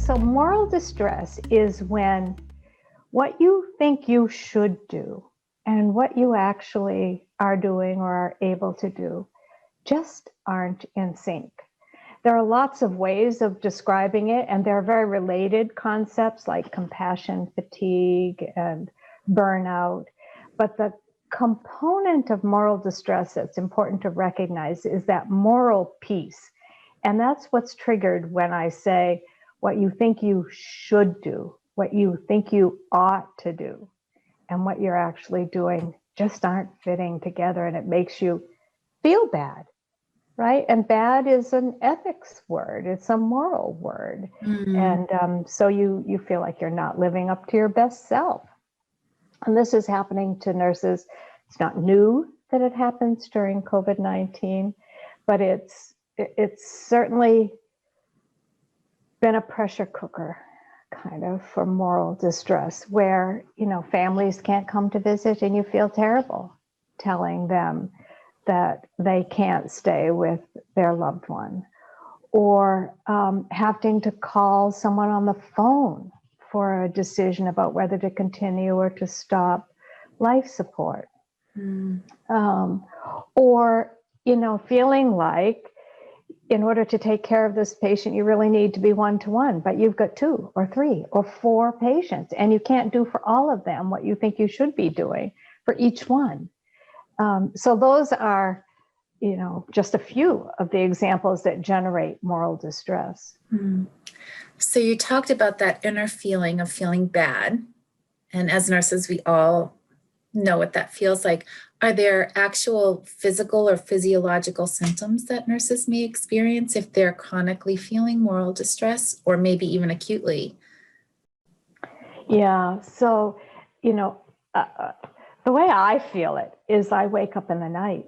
So moral distress is when what you think you should do and what you actually are doing or are able to do just aren't in sync. There are lots of ways of describing it, and there are very related concepts like compassion fatigue and burnout. But the component of moral distress that's important to recognize is that moral piece. And that's what's triggered when I say what you think you should do, what you think you ought to do, and what you're actually doing just aren't fitting together, and it makes you feel bad. Right? And bad is an ethics word. It's a moral word. And so you feel like you're not living up to your best self. And this is happening to nurses. It's not new that it happens during COVID-19, but it's certainly been a pressure cooker kind of for moral distress where, families can't come to visit and you feel terrible telling them that they can't stay with their loved one, or having to call someone on the phone for a decision about whether to continue or to stop life support. Or, feeling like in order to take care of this patient, you really need to be one-to-one, but you've got 2 or 3 or 4 patients, and you can't do for all of them what you think you should be doing for each one. So those are, just a few of the examples that generate moral distress. So you talked about that inner feeling of feeling bad. And as nurses, we all know what that feels like. Are there actual physical or physiological symptoms that nurses may experience if they're chronically feeling moral distress, or maybe even acutely? Yeah. So, the way I feel it is I wake up in the night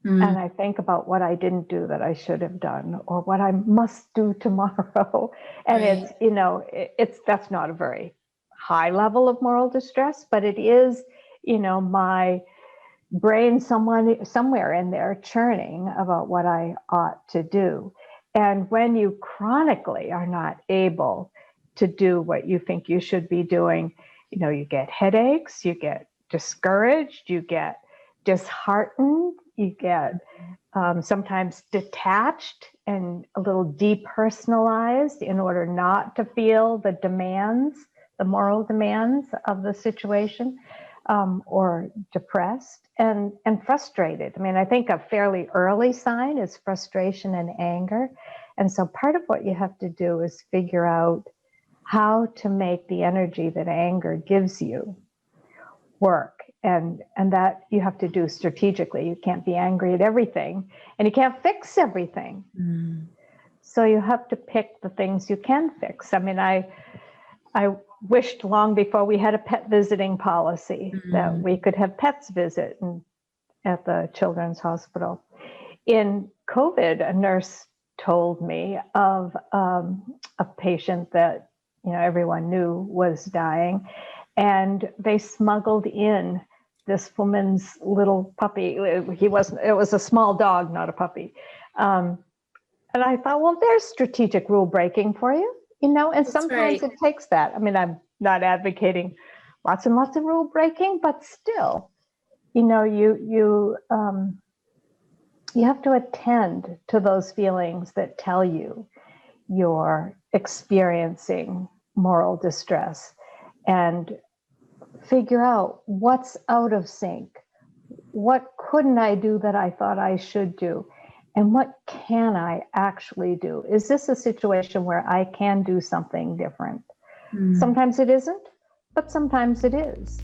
and I think about what I didn't do that I should have done, or what I must do tomorrow. And it's that's not a very high level of moral distress, but it is, my brain somewhere in there churning about what I ought to do. And when you chronically are not able to do what you think you should be doing, you get headaches, you get discouraged, you get disheartened, you get sometimes detached and a little depersonalized in order not to feel the moral demands of the situation, or depressed and frustrated. I mean, I think a fairly early sign is frustration and anger. And so part of what you have to do is figure out how to make the energy that anger gives you work. And that you have to do strategically. You can't be angry at everything, and you can't fix everything. So you have to pick the things you can fix. I mean, I wished long before we had a pet visiting policy that we could have pets visit at the children's hospital. In COVID, a nurse told me of a patient that everyone knew was dying, and they smuggled in this woman's little puppy. It was a small dog, not a puppy. And I thought, well, there's strategic rule breaking for you, and That's sometimes right. it takes that. I mean, I'm not advocating lots and lots of rule breaking, but still, you have to attend to those feelings that tell you you're experiencing moral distress, and figure out what's out of sync. What couldn't I do that I thought I should do? And what can I actually do? Is this a situation where I can do something different? Sometimes it isn't, but sometimes it is.